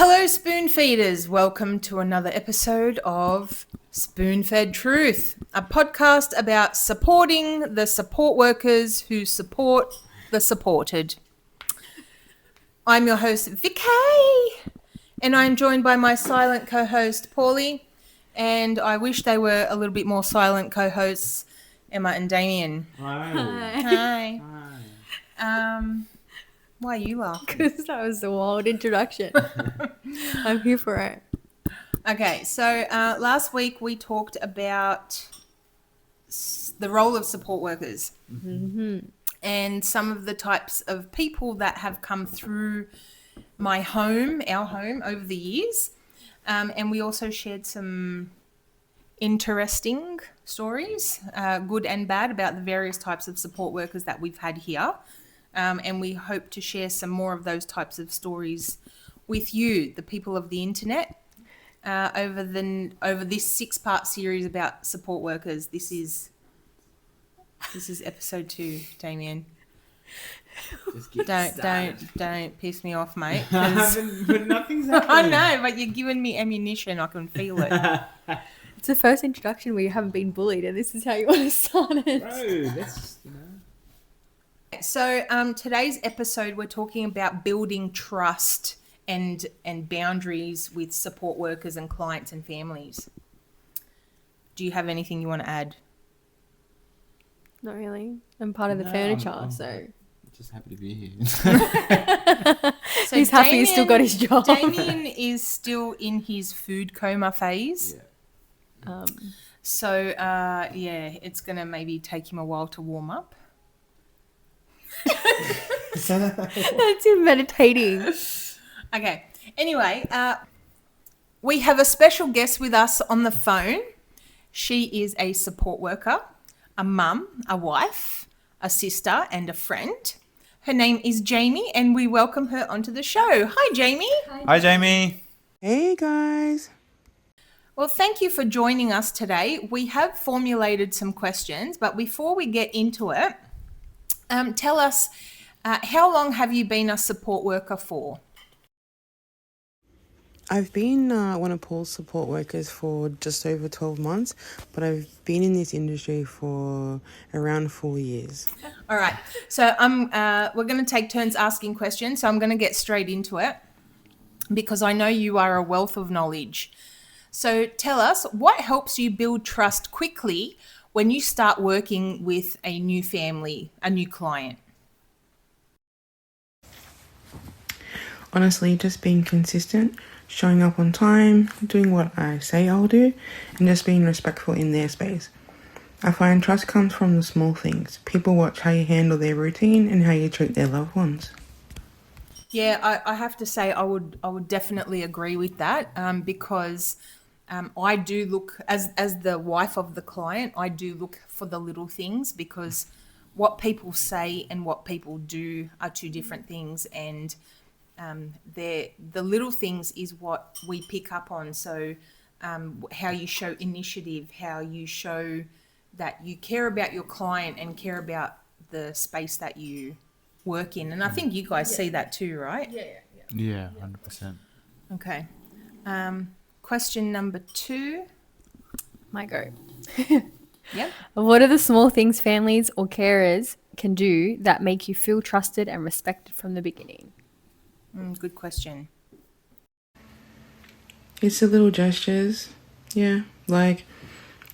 Hello, spoon feeders. Welcome to another episode of Spoon Fed Truth, a podcast about supporting the support workers who support the supported. I'm your host, Vicky, and I'm joined by my silent co-host, Paulie, and I wish they were a little bit more silent co-hosts, Emma and Damien. Hi. Hi. Why are you laughing? Because that was the wild introduction. I'm here for it. Okay, so last week we talked about the role of support workers and some of the types of people that have come through our home, over the years. And we also shared some interesting stories, good and bad, about the various types of support workers that we've had here. And we hope to share some more of those types of stories with you, the people of the internet, over this 6-part series about support workers. This is episode 2, Damien. Don't piss me off, mate. But nothing's happening. I know, but you're giving me ammunition. I can feel it. It's the first introduction where you haven't been bullied, and this is how you want to start it. Bro, that's, So today's episode, we're talking about building trust and boundaries with support workers and clients and families. Do you have anything you want to add? Not really. I'm part of the No, furniture, I'm so. just happy to be here. So He's happy he's still got his job. Damien is still in his food coma phase. Yeah. So, it's going to maybe take him a while to warm up. That's him meditating. Okay. Anyway, we have a special guest with us on the phone. She is a support worker, a mum, a wife, a sister, and a friend. Her name is Jamie, and we welcome her onto the show. Hi, Jamie. Hi, Jamie. Hey guys. Well, thank you for joining us today. We have formulated some questions, but before we get into it, tell us, how long have you been a support worker for? I've been one of Paul's support workers for just over 12 months, but I've been in this industry for around 4 years. All right. So we're going to take turns asking questions. So I'm going to get straight into it because I know you are a wealth of knowledge. So tell us, what helps you build trust quickly when you start working with a new family, a new client? Honestly, just being consistent, showing up on time, doing what I say I'll do, and just being respectful in their space. I find trust comes from the small things. People watch how you handle their routine and how you treat their loved ones. Yeah, I have to say I would definitely agree with that because I do look, as the wife of the client, I do look for the little things because what people say and what people do are two different things, and the little things is what we pick up on. So how you show initiative, how you show that you care about your client and care about the space that you work in. And I think you guys see that too, right? Yeah, 100%. Okay. Question number 2. My go. Yep. What are the small things families or carers can do that make you feel trusted and respected from the beginning? Good question. It's the little gestures, like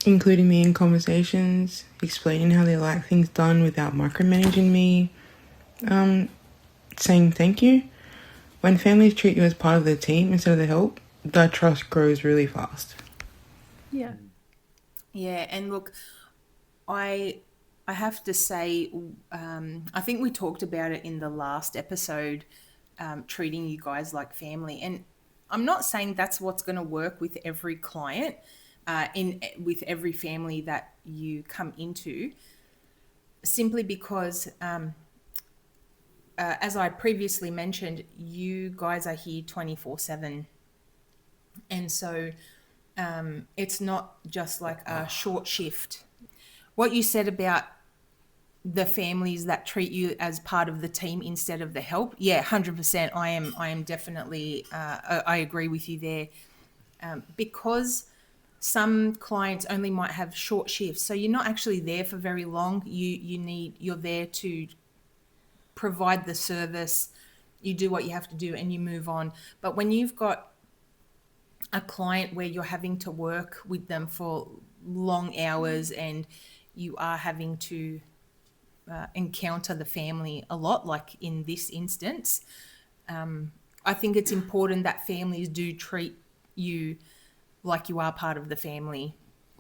including me in conversations, explaining how they like things done without micromanaging me, saying thank you. When families treat you as part of the team instead of the help, that trust grows really fast. Yeah. Yeah, and look, I have to say, I think we talked about it in the last episode, treating you guys like family. And I'm not saying that's what's going to work with every client, with every family that you come into, simply because, as I previously mentioned, you guys are here 24/7. And so it's not just like a short shift. What you said about the families that treat you as part of the team instead of the help. Yeah, 100%. I am definitely, I agree with you there. Because some clients only might have short shifts, so you're not actually there for very long. You're there to provide the service, you do what you have to do, and you move on. But when you've got a client where you're having to work with them for long hours and you are having to encounter the family a lot, like in this instance, I think it's important that families do treat you like you are part of the family.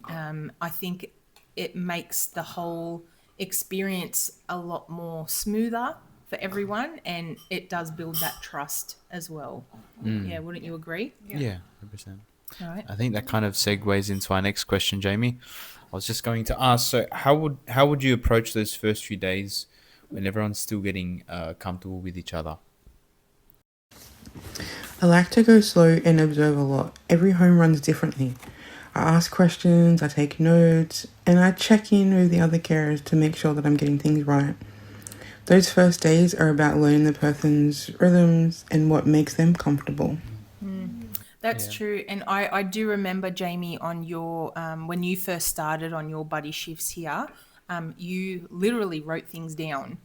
I think it makes the whole experience a lot more smoother for everyone, and it does build that trust as well. Yeah, wouldn't you agree? Yeah, 100%. All right. I think that kind of segues into our next question, Jamie. I was just going to ask, so how would you approach those first few days when everyone's still getting comfortable with each other? I like to go slow and observe a lot. Every home runs differently. I ask questions, I take notes, and I check in with the other carers to make sure that I'm getting things right. Those first days are about learning the person's rhythms and what makes them comfortable. That's true. And I do remember, Jamie, on your when you first started on your buddy shifts here, you literally wrote things down,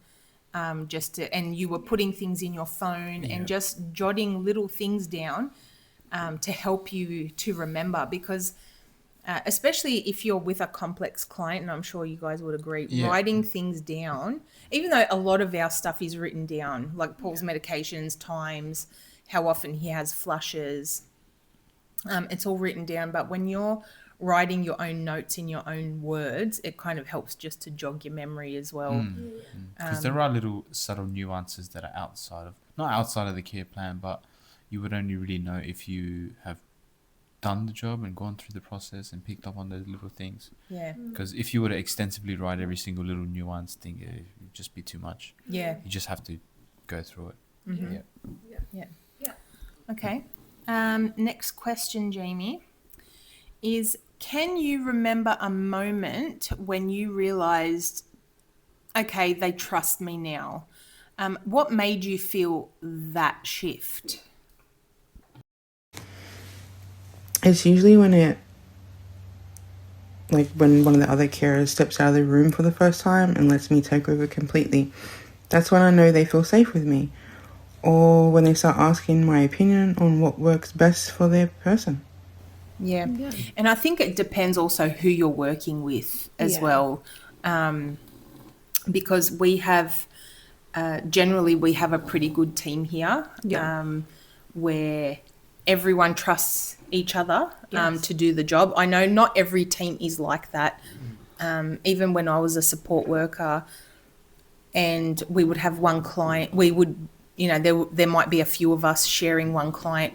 and you were putting things in your phone and just jotting little things down to help you to remember, because especially if you're with a complex client, and I'm sure you guys would agree, writing things down, even though a lot of our stuff is written down, like Paul's medications, times, how often he has flushes, it's all written down. But when you're writing your own notes in your own words, it kind of helps just to jog your memory as well. Because there are little subtle nuances that are not outside of the care plan, but you would only really know if you have done the job and gone through the process and picked up on those little things. Yeah. Because if you were to extensively write every single little nuance thing, it would just be too much. Yeah. You just have to go through it. Yeah. Okay. Next question, Jamie, is can you remember a moment when you realized, okay, they trust me now? What made you feel that shift? It's usually when when one of the other carers steps out of the room for the first time and lets me take over completely. That's when I know they feel safe with me. Or when they start asking my opinion on what works best for their person. Yeah. And I think it depends also who you're working with as well. Because we have, generally we have a pretty good team here where everyone trusts each other to do the job. I know not every team is like that. Even when I was a support worker and we would have one client, we would, there might be a few of us sharing one client.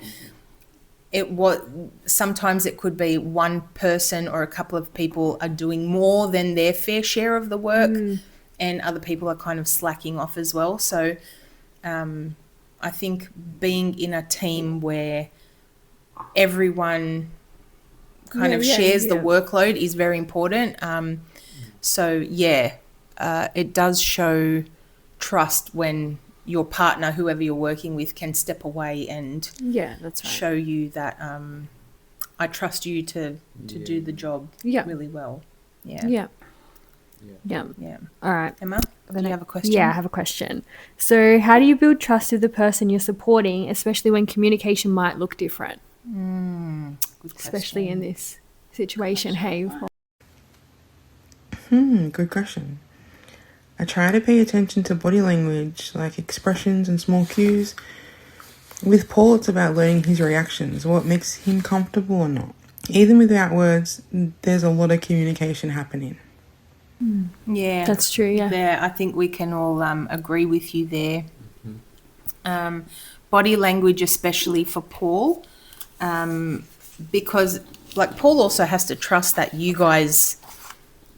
Sometimes it could be one person or a couple of people are doing more than their fair share of the work, and other people are kind of slacking off as well. So I think being in a team where everyone kind of shares the workload is very important. It does show trust when your partner, whoever you're working with, can step away and that's right. show you that I trust you to do the job really well. Yeah. All right. Emma, do you have a question? Yeah, I have a question. So how do you build trust with the person you're supporting, especially when communication might look different? Good question. Especially in this situation. Hey. Good question. I try to pay attention to body language, like expressions and small cues. With Paul, it's about learning his reactions, what makes him comfortable or not. Even without words, there's a lot of communication happening. Yeah. That's true, yeah. I think we can all agree with you there. Body language, especially for Paul, because like Paul also has to trust that you guys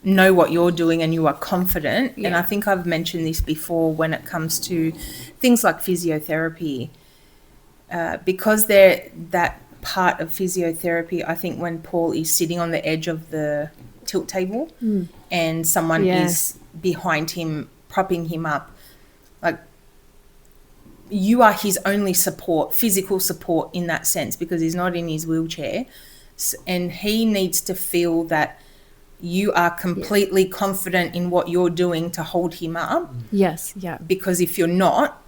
know what you're doing and you are confident. And I think I've mentioned this before when it comes to things like physiotherapy, because that part of physiotherapy, I think when Paul is sitting on the edge of the tilt table and someone is behind him, propping him up. Like, you are his only support, physical support in that sense, because he's not in his wheelchair. And he needs to feel that you are completely confident in what you're doing to hold him up. Yes. Yeah. Because if you're not,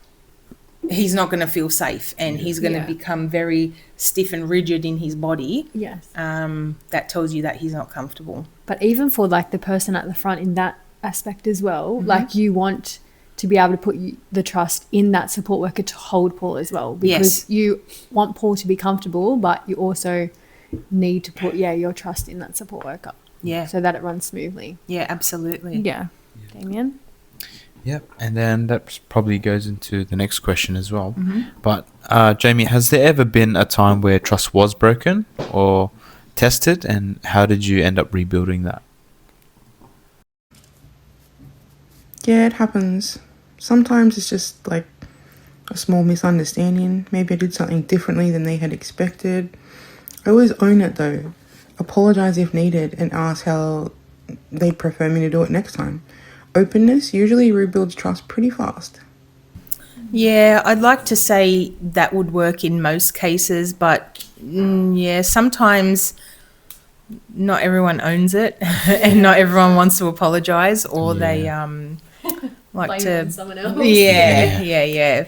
he's not going to feel safe, and he's going to become very stiff and rigid in his body. Yes. That tells you that he's not comfortable. But even for like the person at the front in that aspect as well, like you want to be able to put the trust in that support worker to hold Paul as well, because you want Paul to be comfortable, but you also need to put your trust in that support worker. Yeah. So that it runs smoothly. Yeah, absolutely. Yeah. Damien? Yep, and then that probably goes into the next question as well. But Jamie, has there ever been a time where trust was broken or tested, and how did you end up rebuilding that? Yeah, it happens. Sometimes it's just like a small misunderstanding. Maybe I did something differently than they had expected. I always own it though. Apologize if needed and ask how they prefer me to do it next time. Openness usually rebuilds trust pretty fast. Yeah, I'd like to say that would work in most cases, but sometimes not everyone owns it and not everyone wants to apologize, or they like Blame to someone else.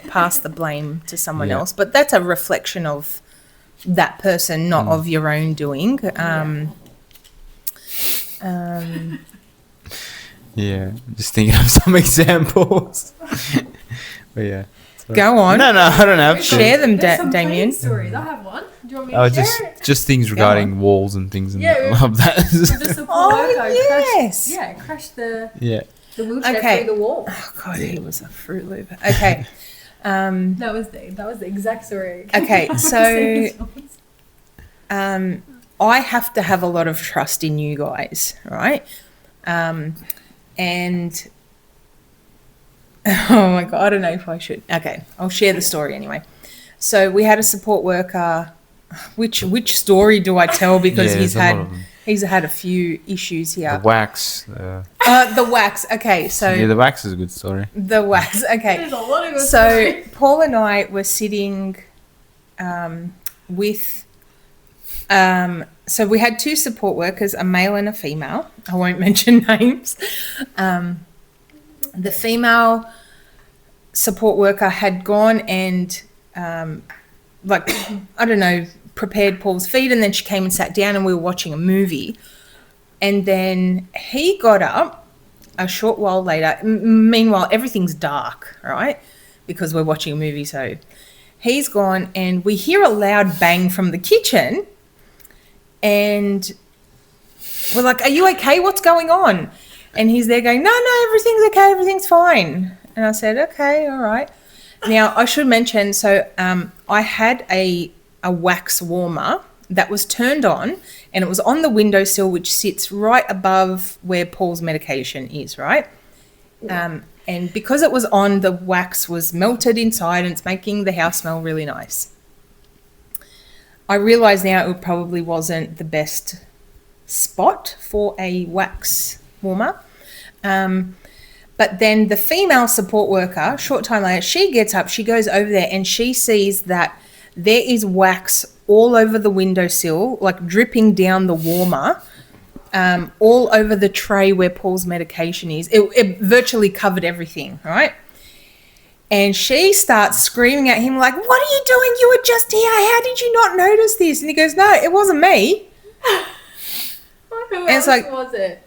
pass the blame to someone else. But that's a reflection of that person, not of your own doing. Just thinking of some examples. But yeah. Go on. No, I don't have to. Share them, Damien. Stories. I have one. Do you want me Oh, to share it? just things regarding walls and things, and Yeah, love that. The support worker yes. crashed the Yeah. wheelchair Okay. through the wall. Oh, God, he was a Fruit Loop. Okay. That was the exact story. Okay, so I have to have a lot of trust in you guys, right? And oh my God, I don't know if I should. Okay, I'll share the story anyway. So we had a support worker. Which story do I tell? Because there's a lot of them. he's had a few issues here. The wax. The wax. Okay, so The wax is a good story. the wax. Okay, There's a lot of so Paul and I were sitting with so we had two support workers, a male and a female. I won't mention names. The female support worker had gone and prepared Paul's feed, and then she came and sat down and we were watching a movie. And then he got up a short while later. Meanwhile, everything's dark, right? Because we're watching a movie. So he's gone and we hear a loud bang from the kitchen. And we're like, "Are you okay? What's going on?" And he's there going, no, everything's okay. Everything's fine. And I said, okay, all right. Now, I should mention, so I had a wax warmer that was turned on, and it was on the windowsill, which sits right above where Paul's medication is, right? And because it was on, the wax was melted inside and it's making the house smell really nice. I realise now it probably wasn't the best spot for a wax warmer. But then the female support worker, short time later, she gets up, she goes over there and she sees that there is wax all over the windowsill, like dripping down the warmer, all over the tray where Paul's medication is. It virtually covered everything, right? And she starts screaming at him like, "What are you doing? You were just here. How did you not notice this?" And he goes, "No, it wasn't me." Who it's else like- was it?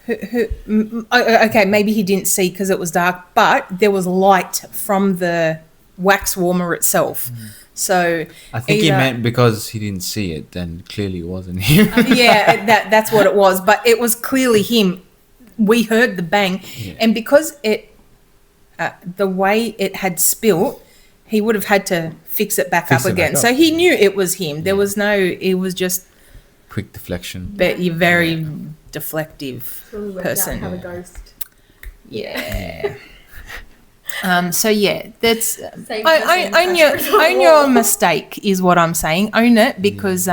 Okay, maybe he didn't see because it was dark, but there was light from the wax warmer itself. So I think he either- meant because he didn't see it, then clearly it wasn't him. yeah, that's what it was. But it was clearly him. We heard the bang, and because the way it had spilt, he would have had to fix it back Fix up it back again. up. So he knew it was him. There was no. It was just Quick deflection. you're very deflective Really worked out person. to have a ghost. Yeah. So yeah, that's Same own your mistake is what I'm saying. Own it, because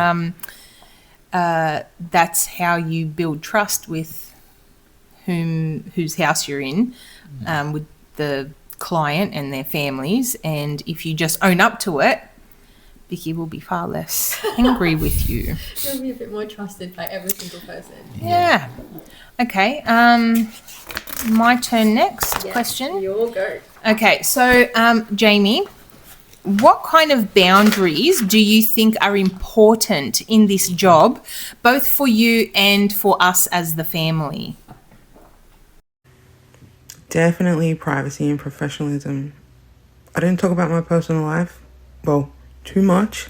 that's how you build trust with whose house you're in with the client and their families, and if you just own up to it, Vicky will be far less angry with you. You'll be a bit more trusted by every single person. Yeah. Okay. My turn next. Question. Your go. Okay. So, Jamie, what kind of boundaries do you think are important in this job, both for you and for us as the family? Definitely privacy and professionalism. I don't talk about my personal life, well, too much,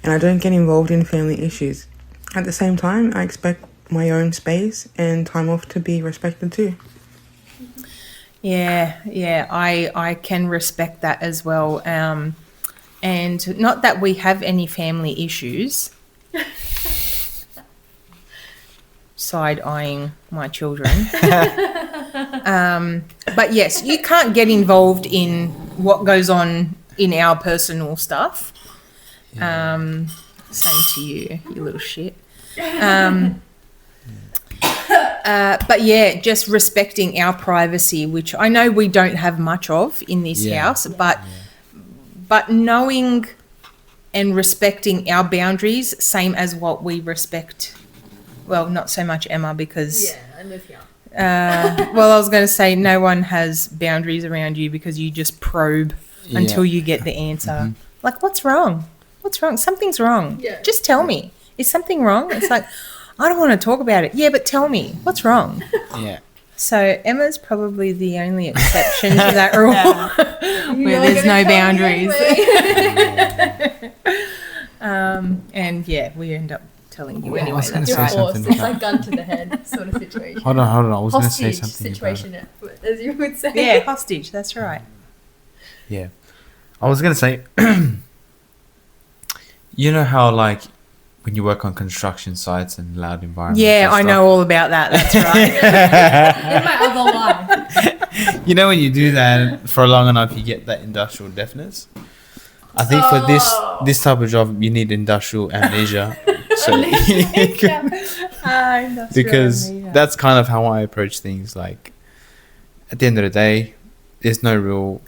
and I don't get involved in family issues. At the same time, I expect my own space and time off to be respected too. Yeah, I can respect that as well. And not that we have any family issues. Side-eyeing my children. But yes, you can't get involved in what goes on in our personal stuff. Same to you, you little shit. But yeah, just respecting our privacy, which I know we don't have much of in this house, but knowing and respecting our boundaries, same as what we respect. Well, not so much Emma, because I live here. well, I was going to say no one has boundaries around you because you just probe until you get the answer. Like, what's wrong? What's wrong? Something's wrong. Yeah. Just tell me. Is something wrong? It's like, I don't want to talk about it. Yeah, but tell me. What's wrong? Yeah. So Emma's probably the only exception to that rule where there's no boundaries. And yeah, we end up telling you Yeah, I anyway. was gonna That's say right. something It's about- like gun to the head sort of situation. Hold on. I was going to say Hostage something situation, as you would say. Yeah, hostage. That's right. Yeah. I was going to say, you know how, like, when you work on construction sites and loud environments. Yeah, and I stuff, know all about that. That's right. In my other life. You know, when you do that for long enough, you get that industrial deafness. I think for this type of job, you need industrial amnesia. So because that's kind of how I approach things. Like, at the end of the day, there's no real,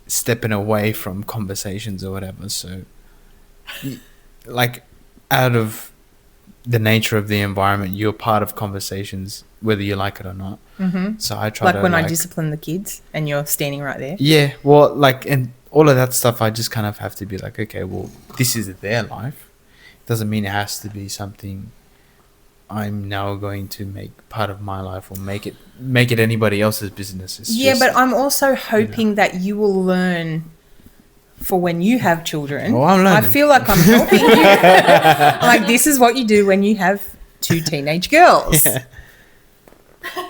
stepping away from conversations or whatever. So, like, out of the nature of the environment, you're part of conversations, whether you like it or not. Mm-hmm. So I try Like to, when I discipline the kids and you're standing right there. yeah, well, like, and all of that stuff, I just kind of have to be like, okay, well, this is their life. Doesn't mean it has to be something I'm now going to make part of my life or make it anybody else's business. It's Yeah, just, but I'm also hoping that you will learn for when you have children. Oh, I'm I learning. feel like I'm helping you. Like, this is what you do when you have 2 teenage girls.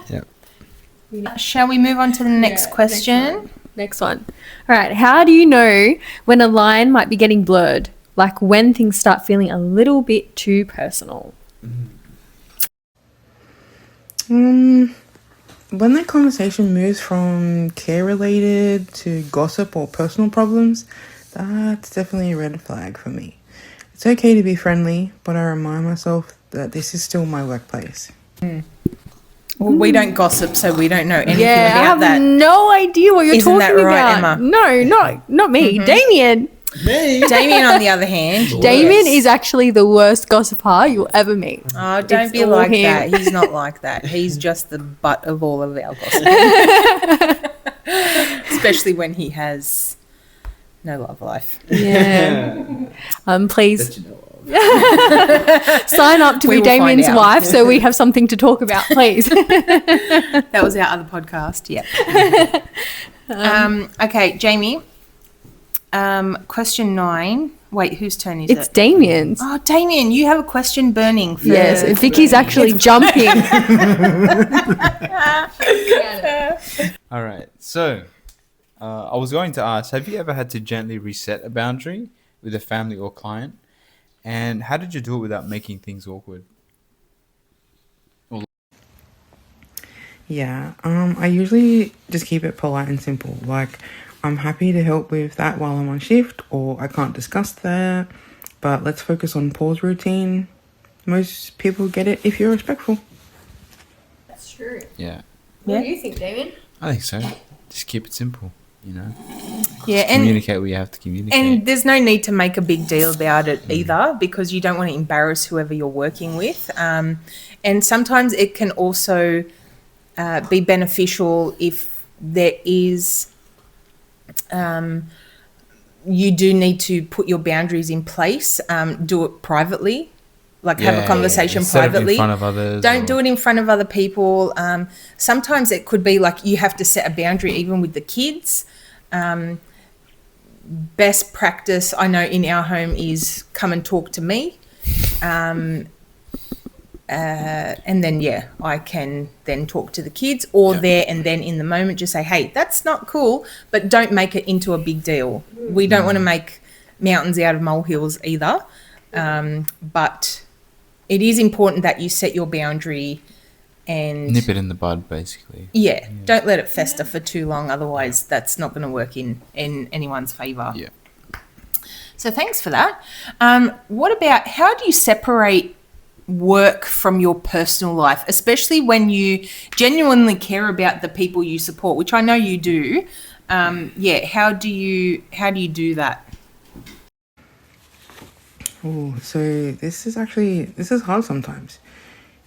Yeah. Shall we move on to the next question? Next one. All right. How do you know when a line might be getting blurred? Like when things start feeling a little bit too personal? When the conversation moves from care related to gossip or personal problems, that's definitely a red flag for me. It's okay to be friendly, but I remind myself that this is still my workplace. Well, we don't gossip, so we don't know anything Yeah, I about have that. no idea what you're Isn't that talking right, about. Emma? No, not me. Damien. Damien, on the other hand, Damien is actually the worst gossipper you'll ever meet. Oh, don't It's be all like him. that. He's not like that. He's just the butt of all of our gossip. Especially when he has no love life. Yeah. Please sign up to We be will find Damien's out. wife so we have something to talk about, please. That was our other podcast. Yeah. Okay, Jamie. Question 9. Wait, whose turn is It's it? Damien's. Oh, Damien, you have a question burning for Yes, Vicky's actually jumping. All right. So, I was going to ask, have you ever had to gently reset a boundary with a family or client? And how did you do it without making things awkward? Yeah, I usually just keep it polite and simple. Like, I'm happy to help with that while I'm on shift, or I can't discuss that, but let's focus on pause routine. Most people get it if you're respectful. That's true. Yeah, What Yeah. do you think, Damien? I think so. Just keep it simple, you know. Yeah, and Communicate what you have to communicate. and there's no need to make a big deal about it either, because you don't want to embarrass whoever you're working with. And sometimes it can also be beneficial if there is, you do need to put your boundaries in place. Do it privately, like have a conversation instead of privately. in front of others. Don't do it in front of other people. Sometimes it could be like you have to set a boundary even with the kids. Best practice I know in our home is come and talk to me. And then, I can then talk to the kids, or there and then in the moment just say, hey, that's not cool, but don't make it into a big deal. We don't want to make mountains out of molehills either. But it is important that you set your boundary and Nip it in the bud, basically. don't let it fester for too long. Otherwise, that's not going to work in anyone's favour. Yeah. So thanks for that. What about, how do you separate work from your personal life, especially when you genuinely care about the people you support, which I know you do? How do you do that? Oh, so this is hard sometimes.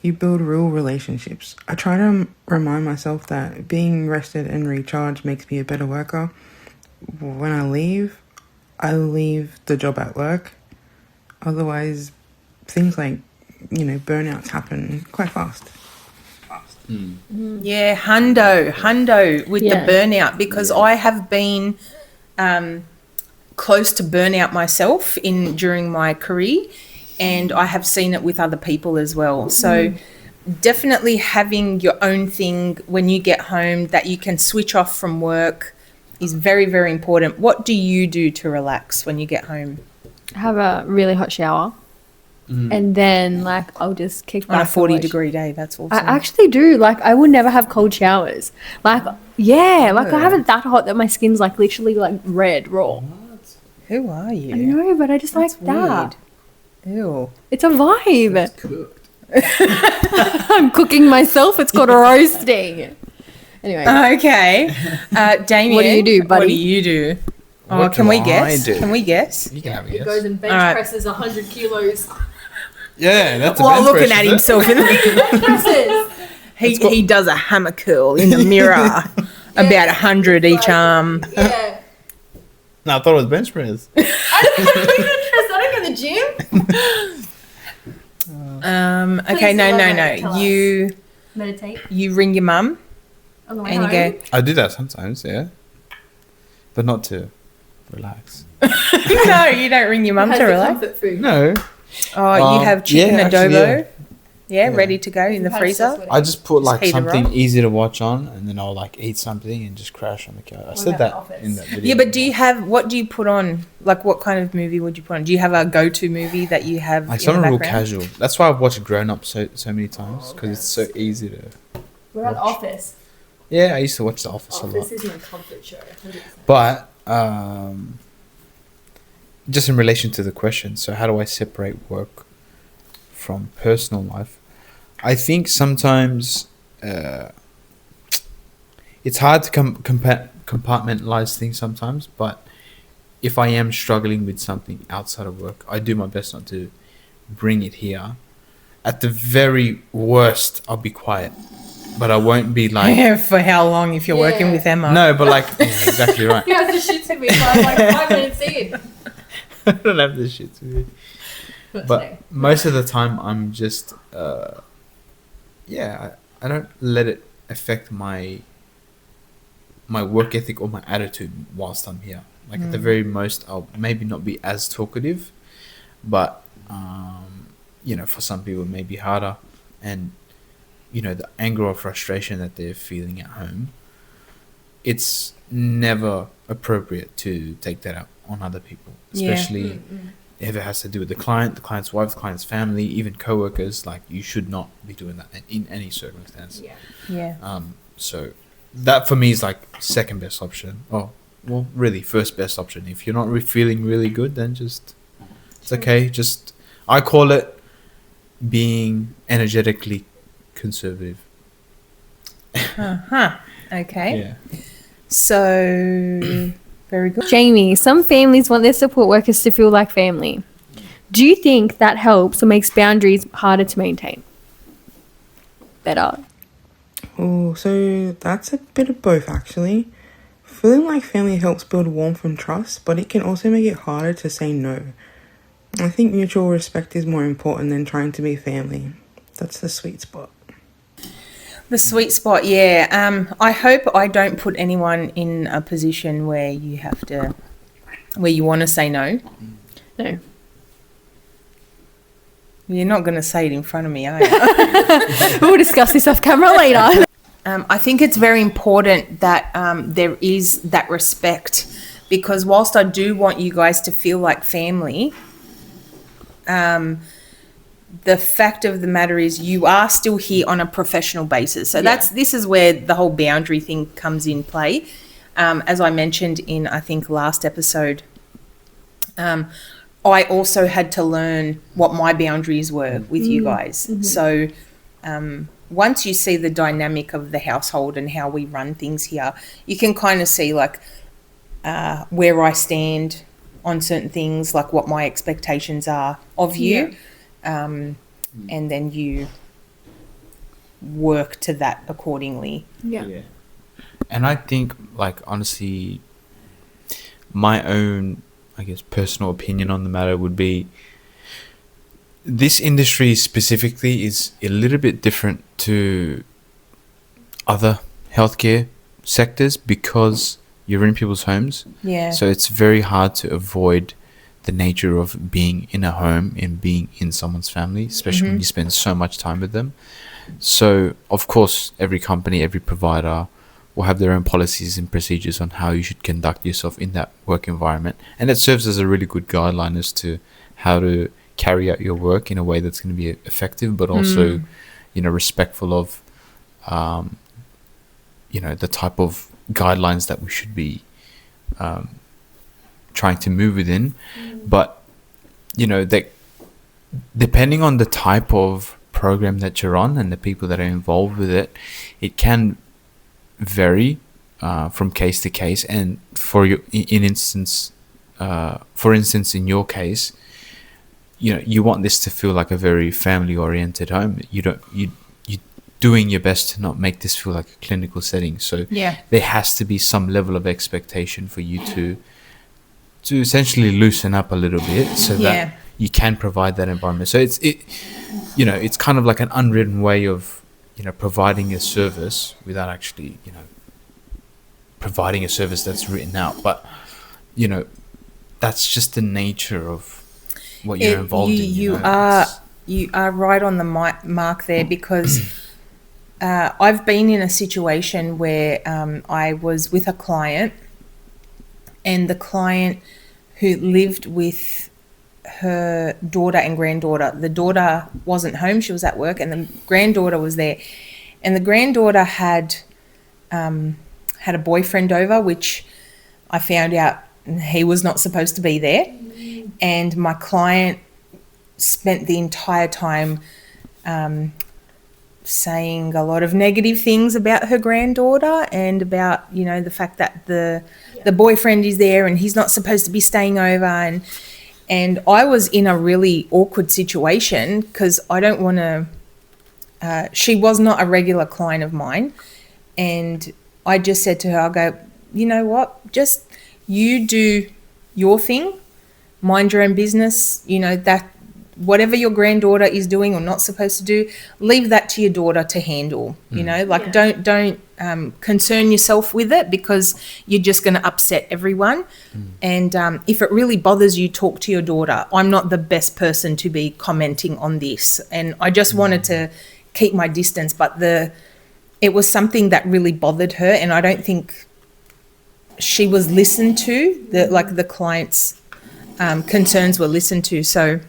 You build real relationships. I try to remind myself that being rested and recharged makes me a better worker. When I leave the job at work. Otherwise, things like, burnouts happen quite fast. Yeah, hundo with the burnout, because I have been close to burnout myself during my career, and I have seen it with other people as well. So definitely having your own thing when you get home that you can switch off from work is very, very important. What do you do to relax when you get home? Have a really hot shower. And then, I'll just kick back. On a 40-degree day, that's awesome. I actually do. I will never have cold showers. I have it that hot that my skin's, literally, red, raw. Who are you? I know, but I just That's like that. weird. Ew. It's a vibe. Cooked. I'm cooking myself. It's called roasting. Anyway. Okay. Damien. What do you do, buddy? What do you do? Oh, What can do we I guess? do? Can we guess? You can have a He guess. goes and bench All right. presses 100 kilos. Yeah, that's a While bench looking press, at isn't it? himself in the Bench presses. he does a hammer curl in the mirror, about 100 each arm. Yeah. No, I thought it was bench press. I don't go to the gym. Okay, Please no. elaborate, tell us. Meditate. You ring your mum On the way and you home. go, I do that sometimes, yeah. But not to relax. no, you don't ring your mum Has to the relax. comfort food. No. Oh, you have chicken yeah, actually, adobo? Yeah, Yeah. ready to go in the You've had freezer? sex with I just put Just heat it something up. easy to watch on, and then I'll eat something and just crash on the couch. I said about that The Office? in that video. Yeah, but what do you put on? What kind of movie would you put on? Do you have a go-to movie that you have in the I'm real background? casual. That's why I've watched Grown Up so many times, because it's so easy to. What about The Watch. Office? Yeah, I used to watch The Office a lot. Office is my comfort show. 100%. But just in relation to the question, so how do I separate work from personal life? I think sometimes it's hard to compartmentalize things sometimes, but if I am struggling with something outside of work, I do my best not to bring it here. At the very worst, I'll be quiet, but I won't be like... Yeah, for how long if you're working Yeah. with Emma? No, but yeah, exactly right. He has the shit to me by 5 minutes in. I don't have this shit to me. But most of the time, I'm just, I don't let it affect my work ethic or my attitude whilst I'm here. At the very most, I'll maybe not be as talkative, but for some people it may be harder, and the anger or frustration that they're feeling at home, it's never appropriate to take that out on other people, especially if it has to do with the client's wife, the client's family, even co-workers. You should not be doing that in any circumstance. Yeah. So that for me is second best option. Oh, well, really first best option. If you're not feeling really good, then it's okay. I call it being energetically conservative. Okay. Yeah. So, very good. Jamie, some families want their support workers to feel like family. Do you think that helps or makes boundaries harder to maintain? Better. Oh, so that's a bit of both actually. Feeling like family helps build warmth and trust, but it can also make it harder to say no. I think mutual respect is more important than trying to be family. That's the sweet spot. The sweet spot, yeah. I hope I don't put anyone in a position where you want to say no. No. You're not going to say it in front of me, are you? We'll discuss this off camera later. I think it's very important that there is that respect, because whilst I do want you guys to feel like family, the fact of the matter is you are still here on a professional basis. So this is where the whole boundary thing comes in play. As I mentioned in, I think, last episode, I also had to learn what my boundaries were with you guys. Mm-hmm. So once you see the dynamic of the household and how we run things here, you can kind of see like where I stand on certain things, like what my expectations are of you. And then you work to that accordingly. Yeah. And I think, like, honestly, my own, I guess, personal opinion on the matter would be this industry specifically is a little bit different to other healthcare sectors because you're in people's homes. Yeah. So it's very hard to avoid the nature of being in a home and being in someone's family, especially when you spend so much time with them. So, of course, every company, every provider will have their own policies and procedures on how you should conduct yourself in that work environment. And it serves as a really good guideline as to how to carry out your work in a way that's going to be effective, but also, respectful of, the type of guidelines that we should be trying to move within. But that depending on the type of program that you're on and the people that are involved with it, it can vary from case to case. And for instance, in your case, you want this to feel like a very family oriented home. You're doing your best to not make this feel like a clinical setting. So there has to be some level of expectation for you to essentially loosen up a little bit so that you can provide that environment. So it's kind of like an unwritten way of, providing a service without actually, providing a service that's written out. But, that's just the nature of what you're involved in. You are right on the mark there, because I've been in a situation where I was with a client, and the client who lived with her daughter and granddaughter. The daughter wasn't home, she was at work, and the granddaughter was there. And the granddaughter had a boyfriend over, which I found out he was not supposed to be there. And my client spent the entire time saying a lot of negative things about her granddaughter and about, the fact that the boyfriend is there and he's not supposed to be staying over. And I was in a really awkward situation because I don't want to, she was not a regular client of mine. And I just said to her, I'll go, you know what, just you do your thing, mind your own business, that whatever your granddaughter is doing or not supposed to do, leave that to your daughter to handle, don't concern yourself with it, because you're just going to upset everyone. And if it really bothers you, talk to your daughter. I'm not the best person to be commenting on this. And I just wanted to keep my distance, but it was something that really bothered her, and I don't think she was listened to, the client's concerns were listened to. So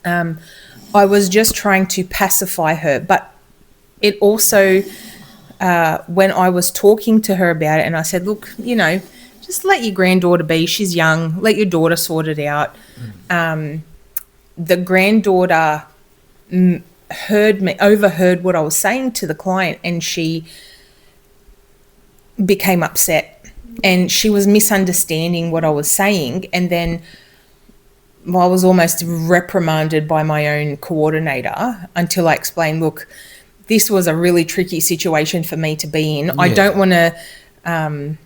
I was just trying to pacify her. But it also, when I was talking to her about it, and I said, look, just let your granddaughter be. She's young. Let your daughter sort it out. The granddaughter overheard what I was saying to the client, and she became upset, and she was misunderstanding what I was saying, and then I was almost reprimanded by my own coordinator until I explained, look, this was a really tricky situation for me to be in. I don't want to,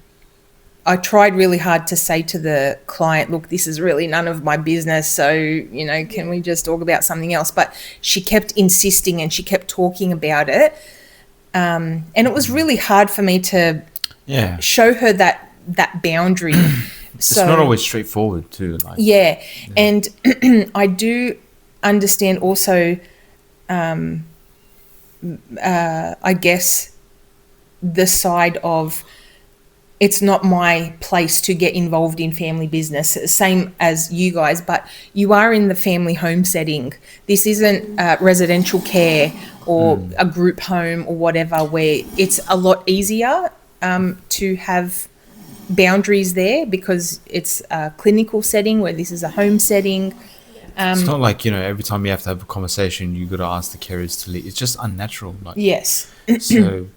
I tried really hard to say to the client, look, this is really none of my business. So, can we just talk about something else? But she kept insisting and she kept talking about it. And it was really hard for me to show her that boundary. It's not always straightforward too. And I do understand also, I guess, the side of it's not my place to get involved in family business, same as you guys, but you are in the family home setting. This isn't residential care or a group home or whatever, where it's a lot easier to have boundaries there because it's a clinical setting where this is a home setting. It's not like, every time you have to have a conversation, you got to ask the carers to leave. It's just unnatural. Yes. So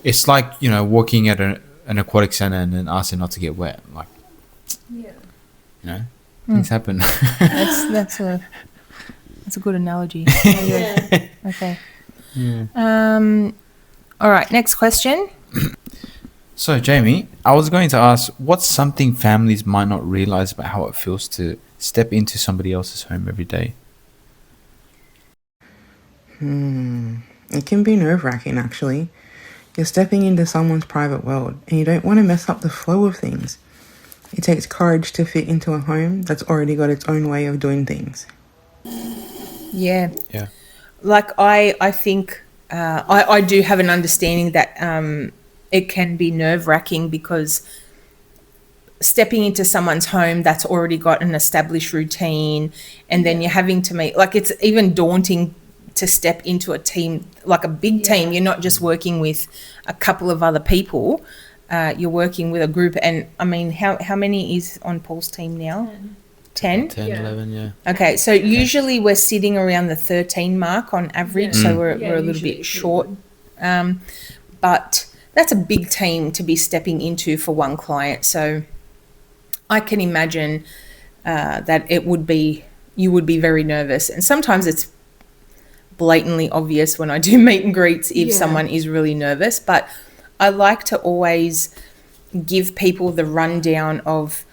it's like, walking at an aquatic center and then asking not to get wet. Like, things happen. That's a good analogy. Okay. Yeah. All right. Next question. So, Jamie, I was going to ask, what's something families might not realize about how it feels to step into somebody else's home every day? It can be nerve-wracking, actually. You're stepping into someone's private world, and you don't want to mess up the flow of things. It takes courage to fit into a home that's already got its own way of doing things. Yeah. Yeah. Like, I think I do have an understanding that it can be nerve-wracking because stepping into someone's home that's already got an established routine, and then you're having to meet, like, it's even daunting to step into a team, like a big team. You're not just working with a couple of other people. You're working with a group. And I mean, how many is on Paul's team now? 10? 10, 11, yeah. Okay, so usually we're sitting around the 13 mark on average, so we're a little bit short. But that's a big team to be stepping into for one client. So I can imagine that you would be very nervous. And sometimes it's blatantly obvious when I do meet and greets if someone is really nervous. But I like to always give people the rundown of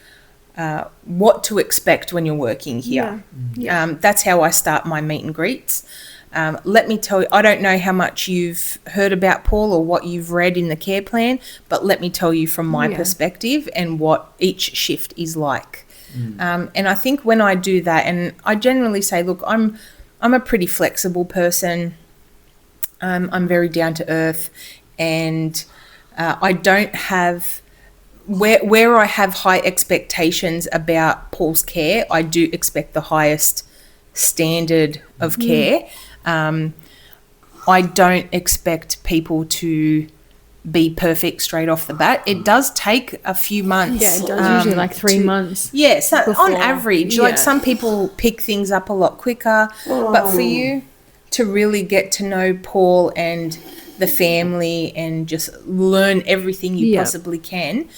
what to expect when you're working here. That's how I start my meet and greets. Let me tell you, I don't know how much you've heard about Paul or what you've read in the care plan, but let me tell you from my perspective and what each shift is like. And I think when I do that, and I generally say, look, I'm a pretty flexible person. I'm very down to earth, and I don't have where I have high expectations about Paul's care. I do expect the highest standard of care. I don't expect people to be perfect straight off the bat. It does take a few months. Yeah, it does usually like 3 months. Yeah, so before. on average, like some people pick things up a lot quicker, but for you to really get to know Paul and the family and just learn everything you possibly can,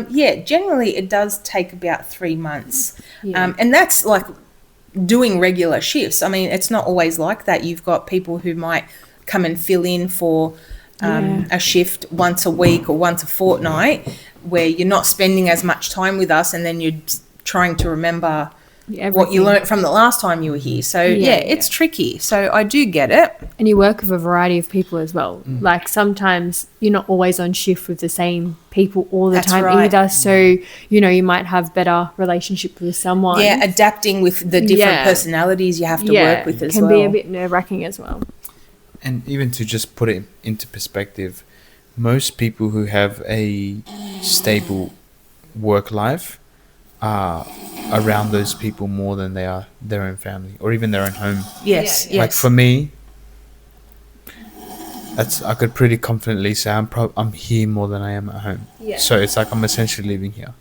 generally it does take about 3 months. And that's like doing regular shifts. I mean, it's not always like that. You've got people who might come and fill in for a shift once a week or once a fortnight where you're not spending as much time with us, and then you're trying to remember what you learnt from the last time you were here. So it's tricky. So I do get it. And you work with a variety of people as well. Like sometimes you're not always on shift with the same people all the time either. So, you might have better relationship with someone. Yeah, adapting with the different personalities you have to work with as well. Can be a bit nerve-wracking as well. And even to just put it into perspective, most people who have a stable work life are around those people more than they are their own family or even their own home. Yes. Like for me, I could pretty confidently say I'm here more than I am at home. So it's like I'm essentially living here.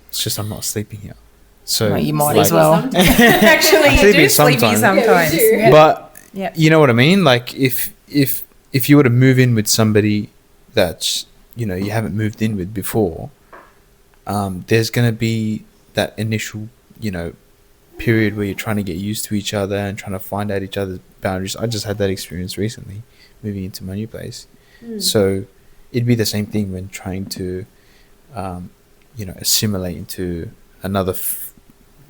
It's just I'm not sleeping here. So you might as well. Actually, you do sleepy sometimes. But you know what I mean? Like if you were to move in with somebody that's you haven't moved in with before, there's going to be that initial, period where you're trying to get used to each other and trying to find out each other's boundaries. I just had that experience recently moving into my new place. So it'd be the same thing when trying to, assimilate into another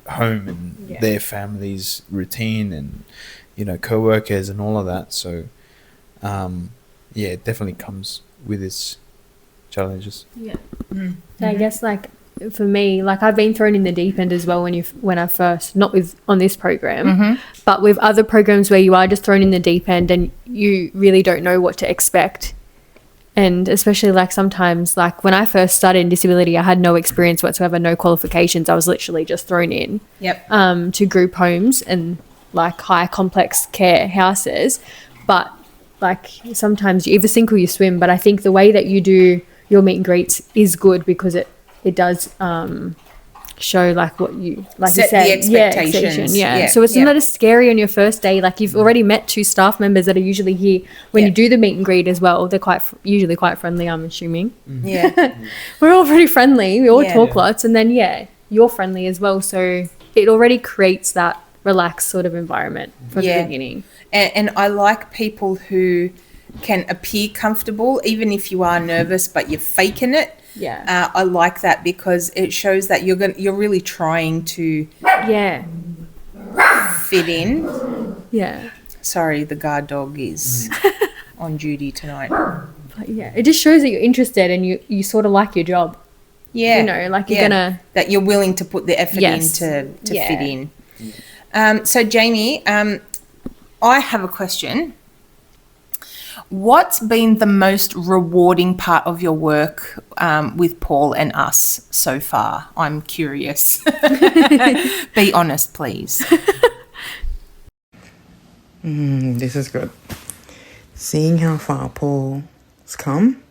home and their family's routine and, co-workers and all of that. So, it definitely comes with its challenges. Yeah. So I guess for me, I've been thrown in the deep end as well when I first, not on this program, but with other programs where you are just thrown in the deep end and you really don't know what to expect. And especially sometimes when I first started in disability, I had no experience whatsoever, no qualifications. I was literally just thrown in to group homes and high complex care houses. But sometimes you either sink or you swim. But I think the way that you do your meet and greets is good because it does show what you set you said. the expectations. So it's not as scary on your first day. You've already met 2 staff members that are usually here when you do the meet and greet as well. They're usually quite friendly, I'm assuming. We're all pretty friendly. We all talk lots, and then you're friendly as well. So it already creates that relaxed sort of environment from the beginning. And I like people who can appear comfortable even if you are nervous but you're faking it. I like that because it shows that you're really trying to fit in. Sorry, the guard dog is on duty tonight. But it just shows that you're interested and you sort of like your job. You're gonna, that you're willing to put the effort in to fit in. So Jamie, I have a question. What's been the most rewarding part of your work with Paul and us so far? I'm curious. Be honest, please. This is good. Seeing how far Paul's come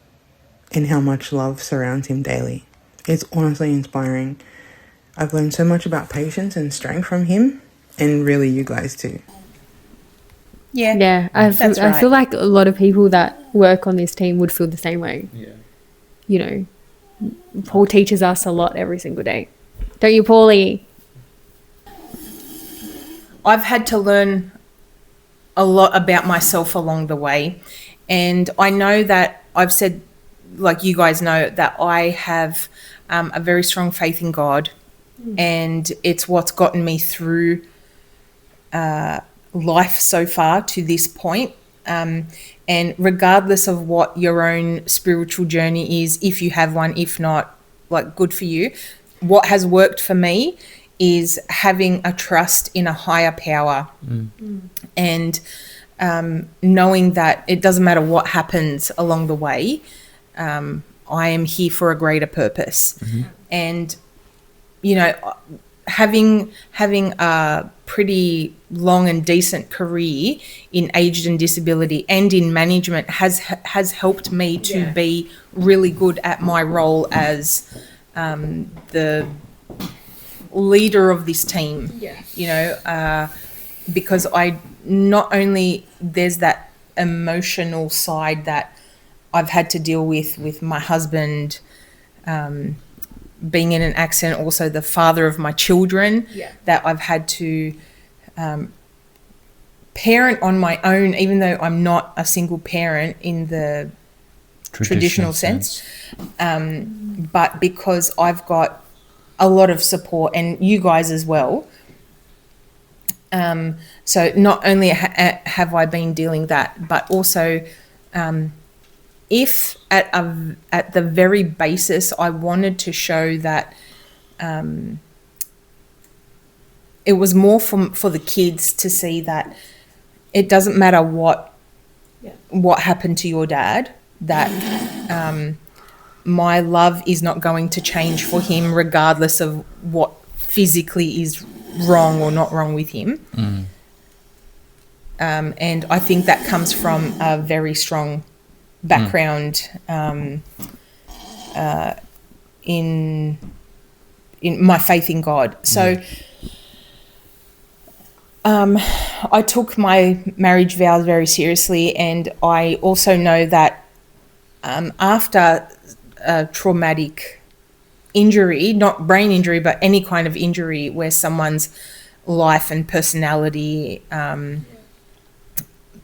and how much love surrounds him daily. It's honestly inspiring. I've learned so much about patience and strength from him, and really you guys too. I feel like a lot of people that work on this team would feel the same way. Paul teaches us a lot every single day. Don't you, Paulie? I've had to learn a lot about myself along the way, and I know that I've said, you guys know, that I have a very strong faith in God, and it's what's gotten me through life so far to this point. And regardless of what your own spiritual journey is, if you have one, if not, good for you. What has worked for me is having a trust in a higher power and knowing that it doesn't matter what happens along the way, I am here for a greater purpose. And, having a pretty long and decent career in aged and disability and in management has helped me to be really good at my role as the leader of this team. Because I not only there's that emotional side that I've had to deal with my husband being in an accident, also the father of my children, that I've had to parent on my own, even though I'm not a single parent in the traditional sense. But because I've got a lot of support, and you guys as well. So not only have I been dealing that, but also if at the very basis I wanted to show that it was more for the kids to see that it doesn't matter what happened to your dad, that my love is not going to change for him regardless of what physically is wrong or not wrong with him. And I think that comes from a very strong background in my faith in God. So I took my marriage vows very seriously, and I also know that after a traumatic injury, not brain injury, but any kind of injury where someone's life and personality,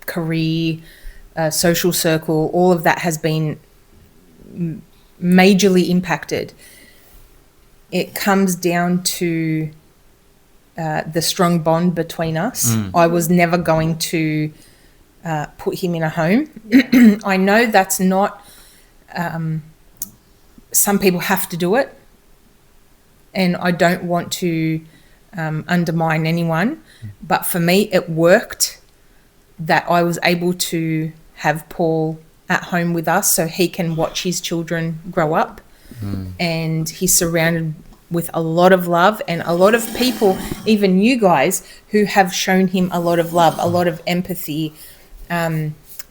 career, social circle, all of that has been majorly impacted. It comes down to the strong bond between us. I was never going to put him in a home. I know that's not, some people have to do it, and I don't want to undermine anyone, but for me it worked that I was able to have Paul at home with us so he can watch his children grow up, and he's surrounded with a lot of love and a lot of people, even you guys, who have shown him a lot of love, a lot of empathy,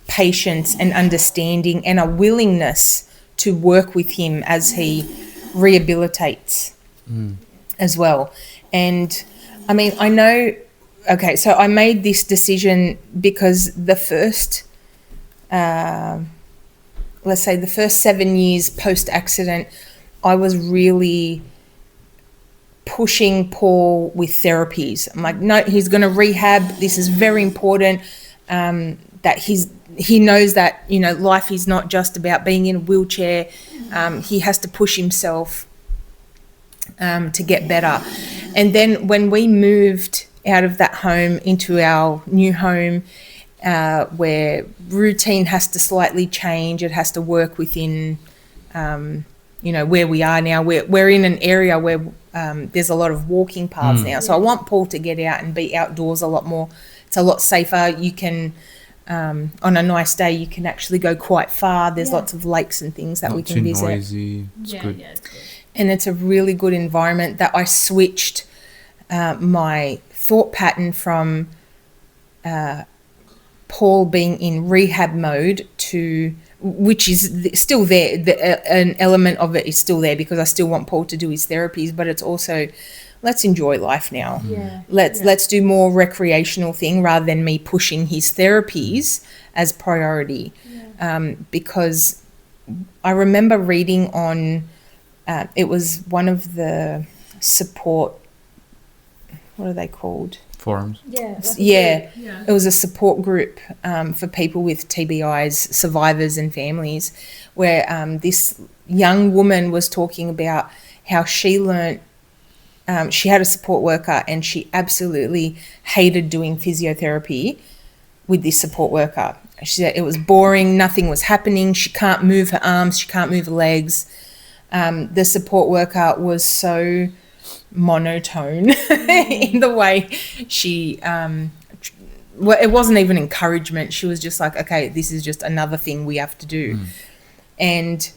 patience and understanding, and a willingness to work with him as he rehabilitates as well. And I mean, I know, okay, so I made this decision because the first, let's say the first 7 years post-accident, I was really pushing Paul with therapies. I'm like, no, he's going to rehab. This is very important. That he knows that, you know, life is not just about being in a wheelchair. He has to push himself to get better. And then when we moved out of that home into our new home, where routine has to slightly change, it has to work within, you know, where we are now. We're in an area where there's a lot of walking paths now. So I want Paul to get out and be outdoors a lot more. It's a lot safer. You can, on a nice day, you can actually go quite far. There's lots of lakes and things that we can visit. Not too noisy. It's good. Yeah, it's good. And it's a really good environment that I switched my thought pattern from Paul being in rehab mode to, which is still there, an element of it is still there because I still want Paul to do his therapies, but it's also, let's enjoy life now. Let's do more recreational thing rather than me pushing his therapies as priority. Because I remember reading on, it was one of the support, what are they called? Forums. It was a support group for people with TBIs, survivors and families, where this young woman was talking about how she learnt, she had a support worker and she absolutely hated doing physiotherapy with this support worker. She said it was boring, nothing was happening, she can't move her arms, she can't move her legs. The support worker was so monotone in the way she well, it wasn't even encouragement. She was just like, okay, this is just another thing we have to do. And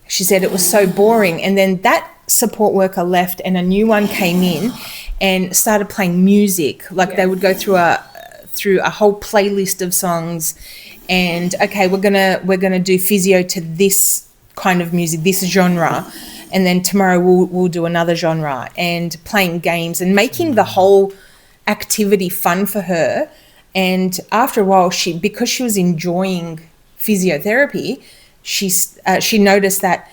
she said it was so boring. And then that support worker left and a new one came in and started playing music. Like they would go through a whole playlist of songs, and okay, we're gonna do physio to this kind of music, this genre, and then tomorrow we'll do another genre, and playing games and making the whole activity fun for her. And after a while, because she was enjoying physiotherapy, she noticed that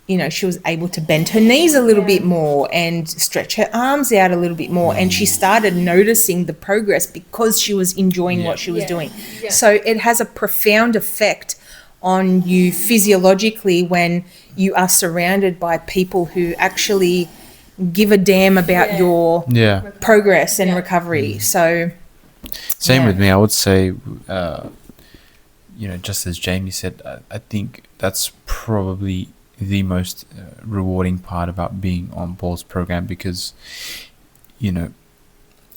you know, she was able to bend her knees a little bit more and stretch her arms out a little bit more, and she started noticing the progress because she was enjoying what she was doing. So it has a profound effect on you physiologically when you are surrounded by people who actually give a damn about your progress and recovery. So same with me. I would say, you know, just as Jamie said, I think that's probably the most rewarding part about being on Paul's program, because, you know,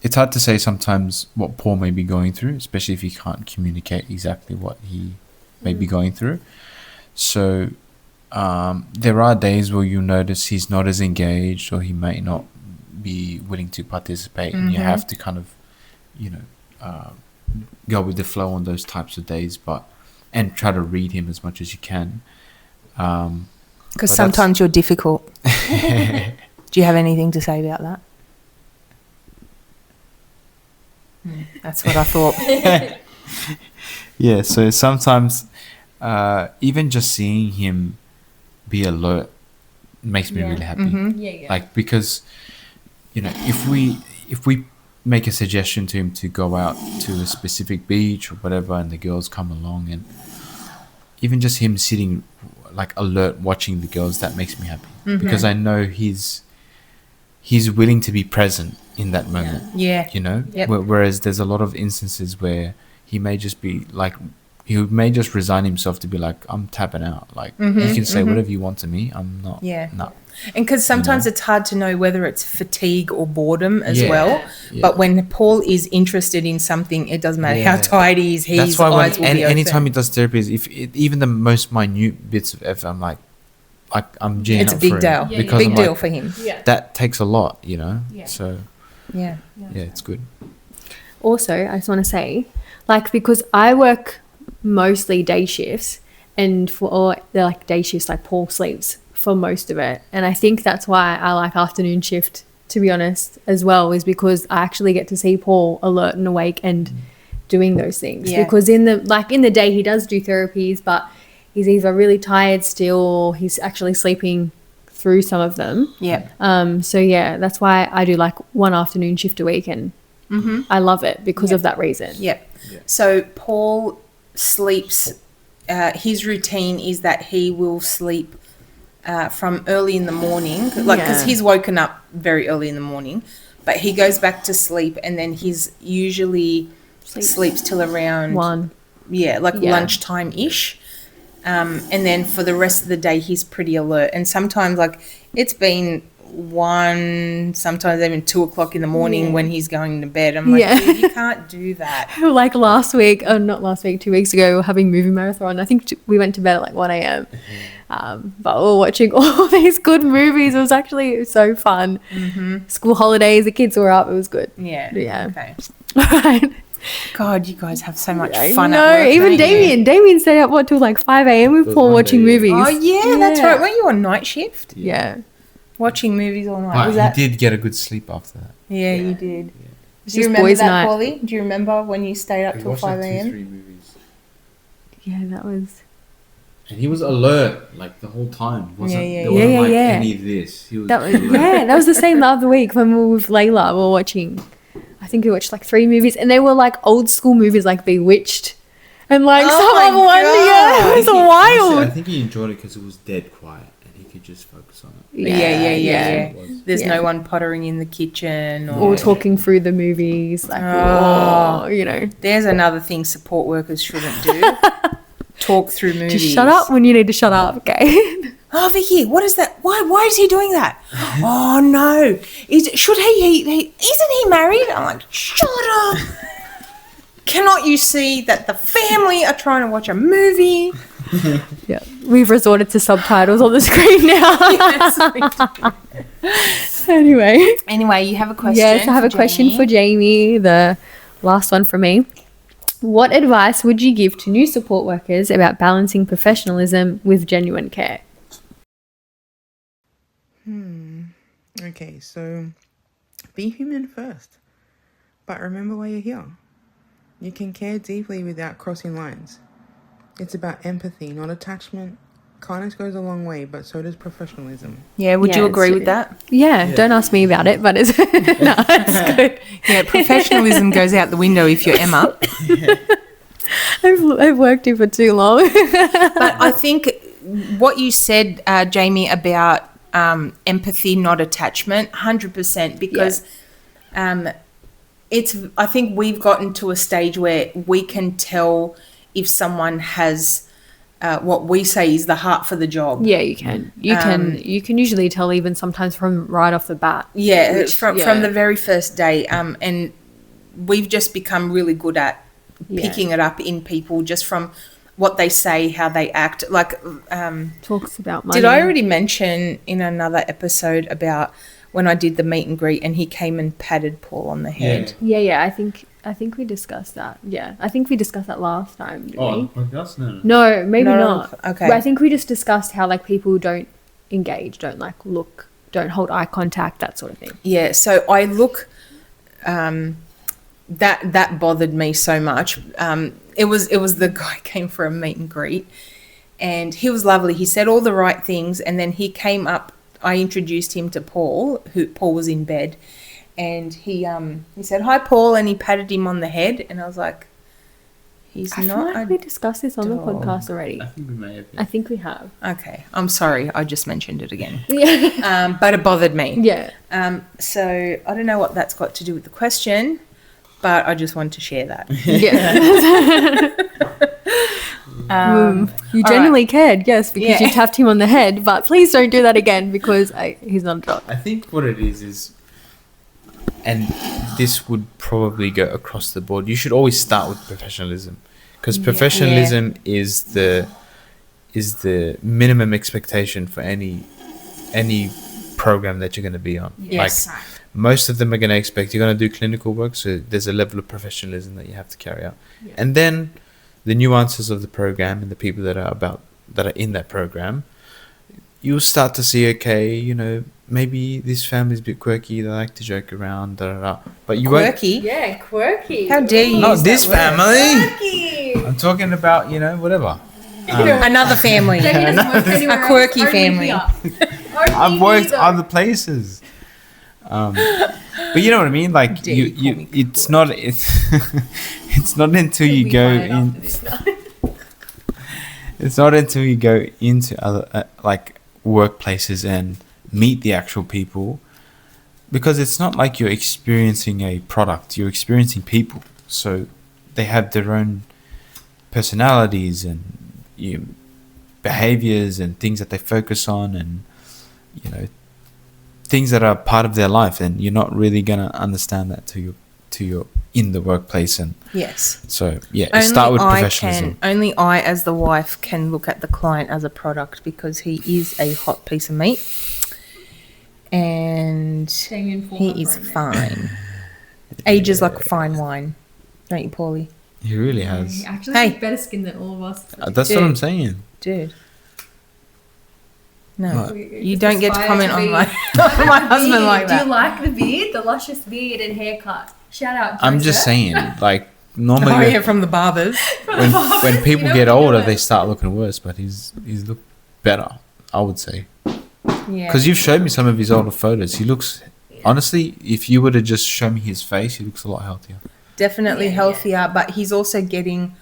it's hard to say sometimes what Paul may be going through, especially if he can't communicate exactly what he may be going through. So there are days where you notice he's not as engaged, or he may not be willing to participate, and you have to kind of, you know, go with the flow on those types of days, and try to read him as much as you can. Because sometimes you're difficult. Do you have anything to say about that? That's what I thought. Yeah, so sometimes even just seeing him be alert makes me really happy. Yeah. Like, because, you know, if we make a suggestion to him to go out to a specific beach or whatever, and the girls come along, and even just him sitting like alert watching the girls, that makes me happy, because I know he's willing to be present in that moment. Yeah. You know. Yep. Whereas there's a lot of instances where he may just be like, he may just resign himself to be like, I'm tapping out. Like, you can say whatever you want to me. I'm not. Yeah. No. And because sometimes it's hard to know whether it's fatigue or boredom as Yeah. well. Yeah. But when Paul is interested in something, it doesn't matter how Yeah. tired he is. His That's why eyes will be anytime he open. does therapies, even the most minute bits of effort, I'm like I'm geeing It's a up big for deal. it, Yeah, because Big I'm deal like, for him. Yeah. that takes a lot, you know. Yeah. So Yeah. yeah, it's good. Also, I just want to say, like, because I work mostly day shifts, and for the like day shifts, like Paul sleeps for most of it, and I think that's why I like afternoon shift, to be honest, as well, is because I actually get to see Paul alert and awake and doing those things. Yeah. Because in the day he does do therapies, but he's either really tired still or he's actually sleeping through some of them. Yeah. So yeah, that's why I do like one afternoon shift a week, and I love it because of that reason. Yeah. So Paul sleeps. His routine is that he will sleep from early in the morning, like, because Yeah. he's woken up very early in the morning, but he goes back to sleep, and then he's usually sleeps till around One. yeah, like Yeah. lunchtime ish. And then for the rest of the day, he's pretty alert. And sometimes, like, it's been 1, sometimes even 2 o'clock in the morning when he's going to bed. I'm like, Yeah. dude, you can't do that. Like last week, not last week, 2 weeks ago, we were having movie marathon. I think we went to bed at like 1 a.m. But we were watching all these good movies. It was actually so fun. School holidays, the kids were up. It was good. Yeah. Yeah. Okay. Right. God, you guys have so much I fun know. at work, Even don't you? Damien stayed up till like 5 a.m. with There was Paul one watching day, movies. Oh, yeah, that's Yeah. right. Weren't you on night shift? Yeah. Watching movies all night. But Was he that? did get a good sleep after that. Yeah, you did. It's Do you just remember boys' that, night. Paulie? Do you remember when you stayed up till 5 a.m.? movies. Yeah, that was. And he was alert like the whole time. He wasn't, Yeah, there wasn't yeah, like yeah. any of this. He was That was alert. yeah, that was the same the other week when we were with Layla. We were watching, I think we watched like 3 movies, and they were like old school movies, like Bewitched, and like Oh some my other one. Yeah, it was Honestly, I wild. think he enjoyed it because it was dead quiet and he could just focus on it. Yeah. There's Yeah. no one pottering in the kitchen Or or talking through the movies, like Oh. you know, there's another thing support workers shouldn't do. Talk through movies. just shut up when you need to shut up. Okay. Oh, Vicky, what is that? Why is he doing that? Oh no. Should he isn't he married? I'm like, shut up. Cannot you see that the family are trying to watch a movie? Yeah, we've resorted to subtitles on the screen now. Anyway. Anyway, you have a question. Yes, I have a question for Jamie, the last one from me. What advice would you give to new support workers about balancing professionalism with genuine care? Okay, so be human first. But remember why you're here. You can care deeply without crossing lines. It's about empathy, not attachment. Kindness goes a long way, but so does professionalism. Yeah, would Yeah, you it's agree with true. that? Yeah, don't ask me about it, but it's no, it's good. Yeah, professionalism goes out the window if you're Emma. I've worked here for too long. But I think what you said, Jamie, about empathy, not attachment, 100%, because I think we've gotten to a stage where we can tell if someone has what we say is the heart for the job. Yeah, you can. You can usually tell even sometimes from right off the bat. Yeah, Which- from the very first day. And we've just become really good at picking it up in people just from what they say, how they act. Like, Talks about money. did I already mention in another episode about when I did the meet and greet and he came and patted Paul on the head? Yeah. I think we discussed that. Yeah, I think we discussed that last time. Didn't we? podcast? No. No, maybe No, not. okay. But I think we just discussed how like people don't engage, don't like look, don't hold eye contact, that sort of thing. Yeah, so I look that bothered me so much. It was the guy came for a meet and greet, and he was lovely. He said all the right things, and then he came up. I introduced him to Paul, Paul was in bed, and he said, "Hi, Paul," and he patted him on the head, and I was like, "He's I feel not." like we discussed this on the podcast already. I think we may have. I think we have. Okay, I'm sorry. I just mentioned it again, Yeah. but it bothered me. Yeah. So I don't know what that's got to do with the question, but I just wanted to share that. Yeah. You genuinely cared, yes, because you tapped him on the head. But please don't do that again because he's not a dog. I think what it is, and this would probably go across the board. You should always start with professionalism, because professionalism is the minimum expectation for any program that you're going to be on. Yes. Like most of them are going to expect you're going to do clinical work, so there's a level of professionalism that you have to carry out, and then the nuances of the program and the people that are in that program, you'll start to see, okay, you know, maybe this family's a bit quirky, they like to joke around, but you Quirky? Yeah, quirky. How dare you not use this that word? family. Quirky. I'm talking about, you know, whatever. Another family. A quirky family. I've worked other places. But you know what I mean? Like it's not until you go in. It's not until you go into other like workplaces and meet the actual people, because it's not like you're experiencing a product. You're experiencing people, so they have their own personalities and behaviors and things that they focus on, and you know, things that are part of their life, and you're not really gonna understand that till you're in the workplace. And Yes. so start with professionalism. Only I, as the wife, can look at the client as a product, because he is a hot piece of meat, and he is fine. Ages like fine wine, don't you, Paulie? He really has. He actually Hey. has better skin than all of us. That's what I'm saying. Dude. No, What? you don't get to comment on my my husband like Do you that. like the beard, the luscious beard and haircut? Shout out. I'm just saying, like normally Oh yeah, from the barbers. when people get older, they start looking worse. But he's looked better, I would say. Yeah. Because you've showed me some of his older photos. He looks, honestly, if you were to just show me his face, he looks a lot healthier. Definitely healthier, but he's also getting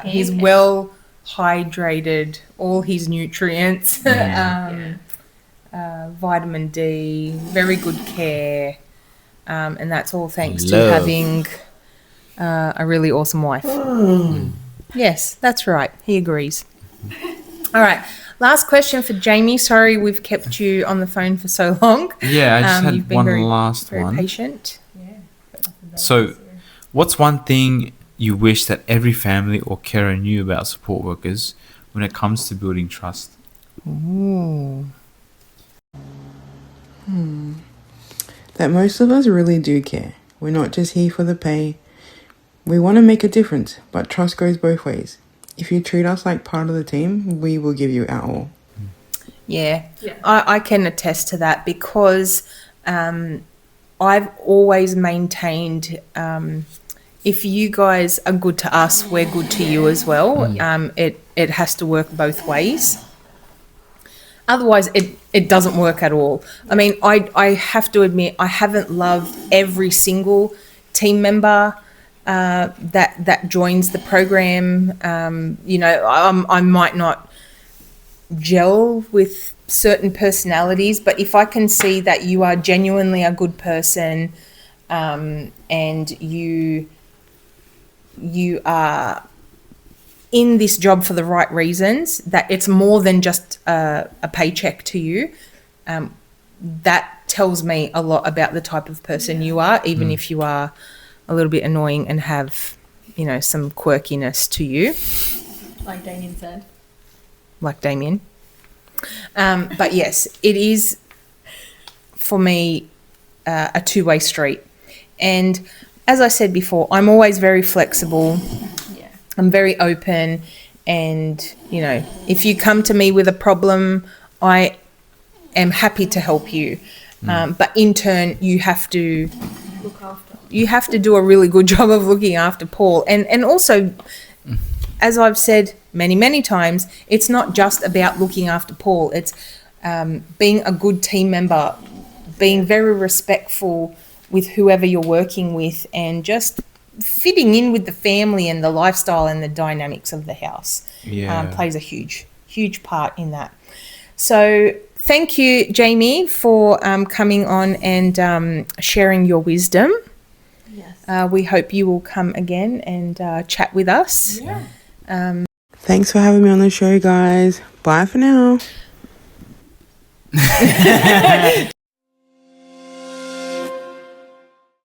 he's well hydrated, all his nutrients, vitamin D, very good care, and that's all thanks to Love. having a really awesome wife. Yes, that's right. He agrees. All right. Last question for Jamie. Sorry we've kept you on the phone for so long. Yeah, I just You've had been one very, last very one. patient. So, what's one thing you wish that every family or carer knew about support workers when it comes to building trust? Ooh. That most of us really do care. We're not just here for the pay. We want to make a difference, but trust goes both ways. If you treat us like part of the team, we will give you our all. Yeah. I can attest to that, because I've always maintained if you guys are good to us, we're good to you as well. It has to work both ways. Otherwise, it doesn't work at all. I mean, I have to admit, I haven't loved every single team member that joins the program. You know, I might not gel with certain personalities, but if I can see that you are genuinely a good person, and you are in this job for the right reasons, that it's more than just a paycheck to you, that tells me a lot about the type of person you are, even if you are a little bit annoying and have, you know, some quirkiness to you. Like Damien said. Like Damien. But yes, it is, for me, a two-way street. And as I said before, I'm always very flexible. Yeah. I'm very open, and, you know, if you come to me with a problem, I am happy to help you. But in turn, you have to look after. You have to do a really good job of looking after Paul. And also, as I've said many times, it's not just about looking after Paul. It's being a good team member, being very respectful with whoever you're working with, and just fitting in with the family and the lifestyle and the dynamics of the house. Plays a huge part in that. So thank you, Jamie, for coming on and sharing your wisdom. Yes. We hope you will come again and chat with us. Yeah. Thanks for having me on the show, guys. Bye for now.